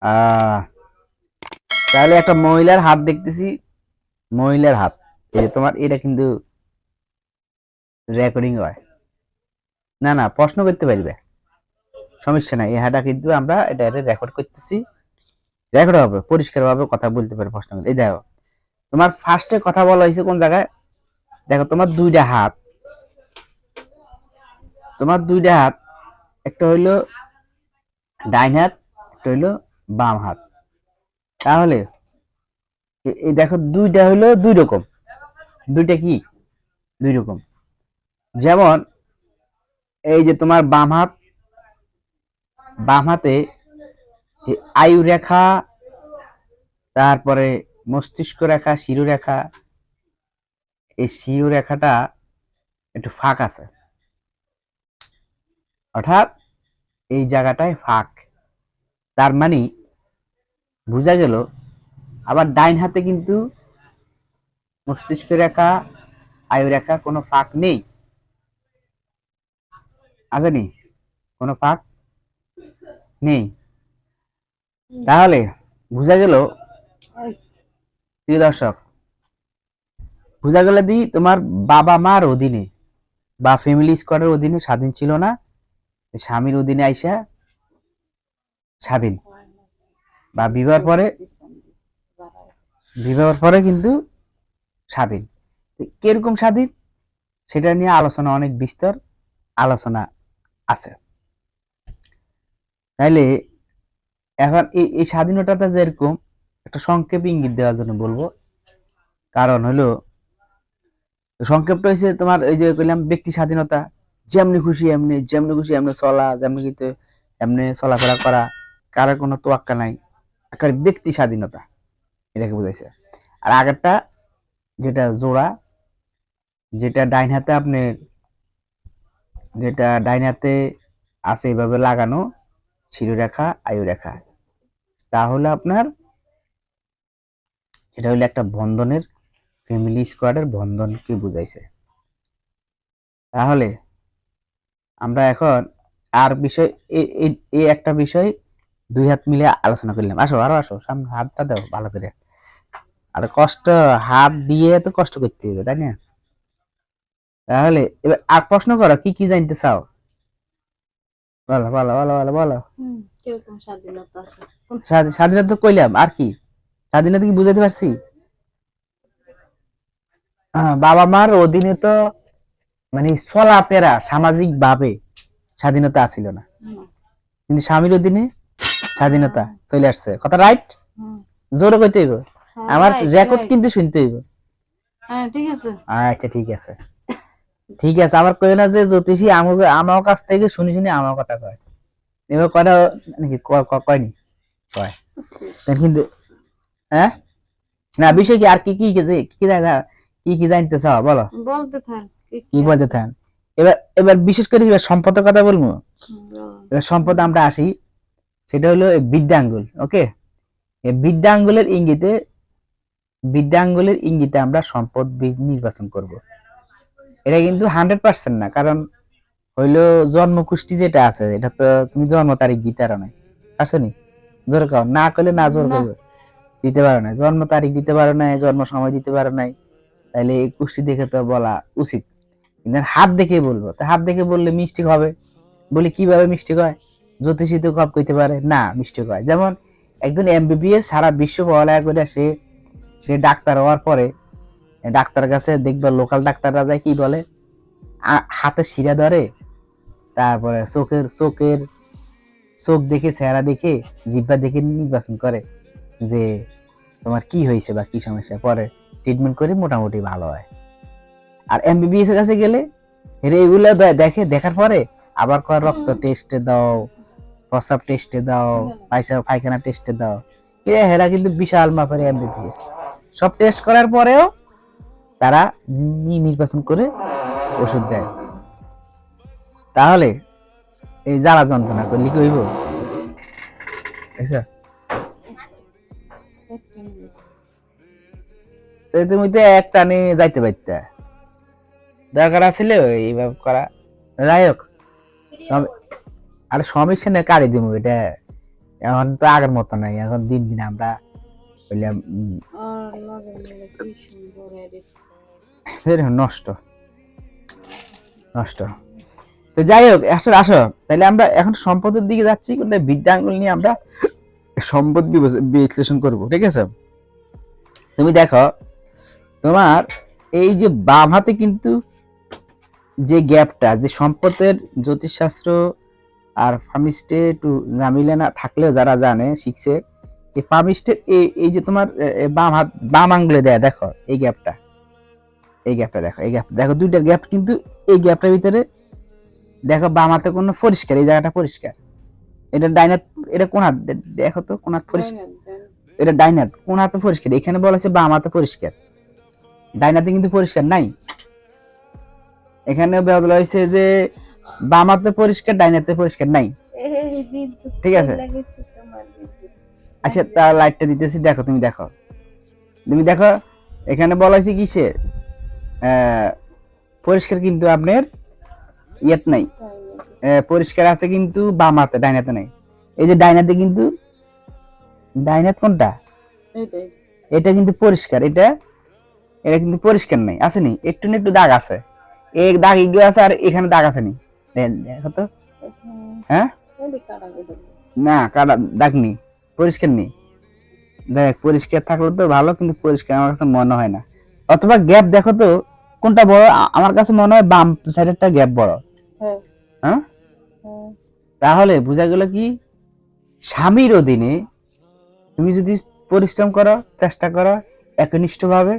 আহ তাহলে একটা মহিলার হাত দেখতেছি, মহিলার হাত, এই যে তোমার এটা কিন্তু রেকর্ডিং হয়। না না, প্রশ্ন করতে পারবে, সমস্যা নাই, এই হাঁটা কিন্তু আমরা এটা রেকর্ড করতেছি, রেকর্ড হবে, পরিষ্কার ভাবে কথা বলতে পারে প্রশ্ন। এই দেখো, তোমার ফার্স্টে কথা বলা হয়েছে কোন জায়গায়, দেখো তোমার দুইটা হাত, তোমার দুইটা হাত, একটা হইলো ডাইন হাত, একটা হইলো বাম হাত। তাহলে এই দেখো দুইটা হইলো দুই রকম, দুইটা কি দুই রকম। যেমন এই যে তোমার বাম হাত, বাম হাতে আয়ু রেখা, তারপরে মস্তিষ্ক রেখা, শিরু রেখা, এই শিরু রেখাটা একটু ফাঁক আছে, অর্থাৎ এই জায়গাটায় ফাঁক। তার মানে বোঝা গেল, আবার ডাইন হাতে কিন্তু মস্তিষ্ক রেখা, আয়ু রেখা কোনো ফাঁক নেই, আছে নি, কোনো ফাঁক নেই। তাহলে বোঝা গেল, প্রিয় দর্শক, বোঝা গেল দি তোমার বাবা মার অধীনে বা ফ্যামিলি স্কোয়াডের অধীনে স্বাধীন ছিল না, স্বামীর অধীনে আইসা স্বাধীন, বা বিবাহের পরে, বিবাহের পরে কিন্তু স্বাধীন। কিরকম স্বাধীন সেটা নিয়ে আলোচনা, অনেক বিস্তর আলোচনা আছে। তাইলে এখন এই স্বাধীনতাটা যেরকম, একটা সংক্ষেপ ইঙ্গিত দেওয়ার জন্য বলবো, কারণ হলো সংক্ষেপটা হয়েছে তোমার এই যে কইলাম ব্যক্তি স্বাধীনতা, যেমনি খুশি এমনি, যেমনি খুশি এমনি চলা, যেমনি কিন্তু এমনি চলাফেরা করা, কারো কোনো তোয়াক্কা নাই, একটা ব্যক্তি স্বাধীনতা, এটাকে বুঝাইছে। আর আগেরটা যেটা জোড়া, যেটা ডাইন হাতে আপনি, যেটা ডাইন হাতে আছে এইভাবে লাগানো, শিরু রেখা, আয়ু রেখা, তাহলে আপনার এটা হলো একটা বন্ধনের, ফ্যামিলি স্কোয়াডের বন্ধনকে বুঝাইছে। তাহলে আমরা এখন আর বিষয়, এই একটা বিষয় দুই হাত মিলে আলোচনা করলাম। আসো আরো আসো, সামনে হাতটা দাও ভালো করে, আর কষ্ট, হাত দিয়ে তো কষ্ট করতে হবে তাই না? তাহলে এবার আর প্রশ্ন করো, কি কি জানতে চাও, বলো বলো বলো বলো বলো। কিরকম স্বাধীনতা আছে? স্বাধীনতা কইলাম, আর কি স্বাধীনতা কি বুঝাতে পারছি? বাবা মার অধীনে তো মানে চলাফেরা সামাজিক ভাবে স্বাধীনতা আসিল না, কিন্তু স্বামীর অধীনে স্বাধীনতা চলে আসছে, কথা রাইট? জোরে কইতে হইব, আমার রেকর্ড কিন্তু শুনতে হইব। হ্যাঁ ঠিক আছে, আচ্ছা ঠিক আছে, ঠিক আছে, আমার কই না যে জ্যোতিষী আমাকে, আমার কাছ থেকে শুনি শুনি আমার কথা কয়, এবার কয়টা নাকি কয়নি কয়, কিন্তু হ্যাঁ, না বিষয় কি, আর কি কি কি কি জানতে চাও বলো, বলতে থাক কি বলতে থান। এবার এবার বিশেষ করে এবার সম্পদের কথা বলবো। এবার সম্পদ আমরা আসি, সেটা হলো বিদ্যাঙ্গুল। ওকে, এই বিদ্যাঙ্গুলের ইঙ্গিতে, বিদ্যাঙ্গুলের ইঙ্গিতে আমরা সম্পদ নির্বাচন করব। এটা কিন্তু 100% না, কারণ হইলো জন্মকুষ্টি যেটা আছে, এটা তো তুমি জন্ম তারিখ দিতে পারো না, আসেনি, জোর কাও না করলে না জোর করবে, দিতে পারো না, জন্ম তারিখ দিতে পারো না, জন্ম সময় দিতে পারো নাই, তাইলে এই কুষ্টি দেখে তো বলা উচিত। কিন্তু হাত দেখে বলবো, তো হাত দেখে বললে মিস্টেক হবে, বলি কিভাবে মিস্টেক হয়, জ্যোতিষী তো কব কইতে পারে না মিস্টেক হয়। যেমন একজন এমবিবিএস সারা বিশ্ব পড়ালেখা করে সে, সে ডাক্তার হওয়ার পরে ডাক্তারের কাছে দেখবে লোকাল ডাক্তাররা যায় কি বলে, হাতে শিরা ধরে, তারপরে চোখের চোখের চোখ দেখে, চেহারা দেখে, জিহ্বা দেখে নির্বাচন করে যে তোমার কি হয়েছে বা কি সমস্যা, পরে ট্রিটমেন্ট করে মোটামুটি ভালো হয়। আর এমবিবিএস এর কাছে গেলে এগুলো দেখে, দেখার পরে আবার কয় রক্ত টেস্টে দাও, প্রস্রাব টেস্টে দাও, পায়খানা টেস্টে দাও, হেরা কিন্তু বিশাল মাপের এমবিবিএস, সব টেস্ট করার পরেও তারা নির্বাচন করে ওষুধ দেয়। তাহলে এই জ্বালা যন্ত্রণা করলে কি হইব, বুঝছো? তুমি তো এক টানে যাইতে পারতে, দরকার আছিল এইভাবে করা। যাই হোক, আর সমস্যা নেই, কাড়ি দিব এটা, এখন তো আগের মতো নাই, এখন দিন দিন আমরা হইলাম আর লগে মিলে কি সুন্দর এডিট। নষ্ট নষ্ট। তো যাই হোক, আসলে আসো তাহলে আমরা এখন সম্পদের দিকে যাচ্ছি, কোনটা বৃদ্ধাঙ্গুল নিয়ে আমরা সম্পদ বিশ্লেষণ করব, ঠিক আছে? তুমি দেখো তোমার এই যে বাম হাতে কিন্তু যে গ্যাপটা, যে সম্পদের জ্যোতিষশাস্ত্র আর ফার্মিস্টে একটু জামিলে না থাকলেও যারা জানে শিখছে, এই ফার্মিস্টের এই যে তোমার বাম হাত বাম আঙ্গুলে দেয়া, দেখো এই গ্যাপটা, এই গ্যাপটা দেখো, এই গ্যাপ দেখো, দুইটার গ্যাপ কিন্তু এই গ্যাপটার ভিতরে দেখো বাম হাতে কোনো পরিষ্কার, এই জায়গাটা পরিষ্কার, এটা ডাইন হাত, এটা কোন হাত দেখো তো কোন হাত পরিষ্কার, এটা ডাইন হাত, কোন হাতে পরিষ্কার, এখানে বলা আছে বাম হাতে পরিষ্কার, ডাইন হাতে কিন্তু পরিষ্কার নাই। এখানে বলা হয়েছে যে বাম হাতে পরিষ্কার, ডাইন হাতে পরিষ্কার নাই, ঠিক আছে? আচ্ছা তার লাইটটা দিতেছি, দেখো তুমি দেখো, তুমি দেখো এখানে বলা হয়েছে কিসের পরিষ্কার, কিন্তু আপনার ইয়েত নাই, পরিষ্কার আছে কিন্তু বাম হাতে, ডাইন হাতে নাই। এই যে ডাইন হাতে কিন্তু, ডাইন হাত কোনটা, এটা কিন্তু পরিষ্কার, এটা এটা কিন্তু পরিষ্কার নাই, আছে নি একটু না একটু দাগ আছে, এই দাগ এগুলো আছে, আর এখানে দাগ আছে নি, দেখো তো, হ্যাঁ না কাটা দাগ নেই, পরিষ্কার নেই। দেখ পরিষ্কার থাকলে তো ভালো, কিন্তু পরিষ্কার আমার কাছে মনে হয় না। অথবা গ্যাপ দেখো তো কোনটা বড়, আমার কাছে মনে হয় বাম সাইডেরটা গ্যাপ বড়। হ্যাঁ, তাহলে বোঝা গেল কি, স্বামীর অধীনে তুমি যদি পরিশ্রম করো, চেষ্টা করো একনিষ্ঠ ভাবে,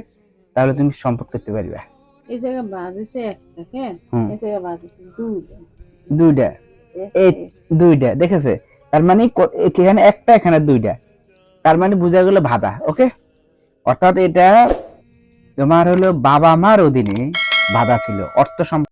তাহলে তুমি সম্পদ করতে পারবে। এই জায়গা বাজেছে একটা, হ্যাঁ এই জায়গা বাজেছে দুইটা, এই দুইটা দেখেছে, তার মানে এখানে একটা, এখানে দুইটা, তার মানে বোঝা গেল বাধা। ওকে, অর্থাৎ এটা তোমার হলো বাবা মার অধীনে বাধা ছিল, অর্থ